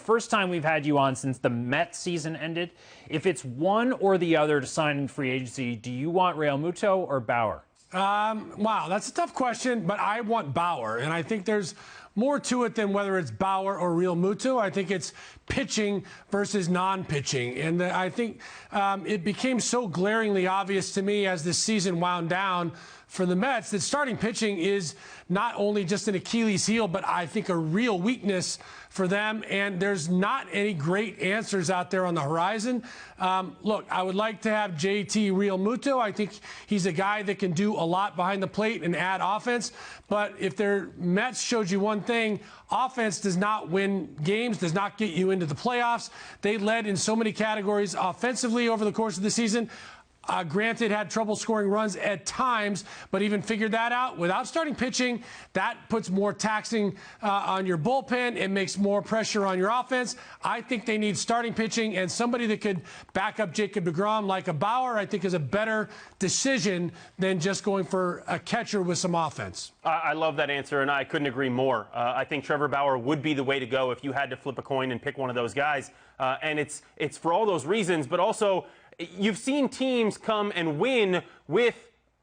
First time we've had you on since the Mets season ended. If it's one or the other to sign in free agency, do you want Realmuto or Bauer? Wow, that's a tough question, but I want Bauer, and I think there's more to it than whether it's Bauer or Realmuto. I think it's pitching versus non-pitching, and I think it became so glaringly obvious to me as this season wound down for the Mets that starting pitching is not only just an Achilles heel, but I think a real weakness for them, and there's not any great answers out there on the horizon. Look, I would like to have JT Realmuto. I think he's a guy that can do a lot behind the plate and add offense, but if their Mets showed you one thing, offense does not win games, does not get you into the playoffs. They led in so many categories offensively over the course of the season. Granted, had trouble scoring runs at times, but even figured that out. Without starting pitching, that puts more taxing on your bullpen. It makes more pressure on your offense. I think they need starting pitching, and somebody that could back up Jacob deGrom like a Bauer, I think, is a better decision than just going for a catcher with some offense. I love that answer, and I couldn't agree more. I think Trevor Bauer would be the way to go if you had to flip a coin and pick one of those guys. And it's for all those reasons, but also you've seen teams come and win with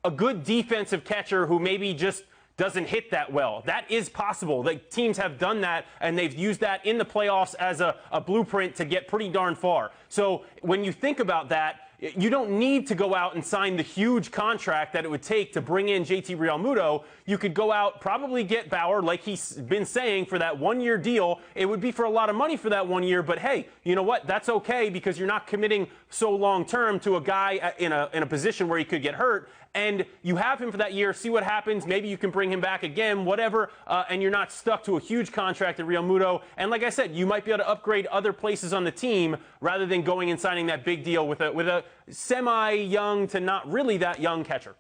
a good defensive catcher who maybe just doesn't hit that well. That is possible. The teams have done that, and they've used that in the playoffs as a blueprint to get pretty darn far. So when you think about that, you don't need to go out and sign the huge contract that it would take to bring in JT Realmuto. You could go out, probably get Bauer, like he's been saying, for that one-year deal. It would be for a lot of money for that 1 year, but hey, you know what? That's okay because you're not committing so long-term to a guy in a position where he could get hurt. And you have him for that year, see what happens. Maybe you can bring him back again, whatever, and you're not stuck to a huge contract at Realmuto. And like I said, you might be able to upgrade other places on the team rather than going and signing that big deal with a semi-young to not really that young catcher.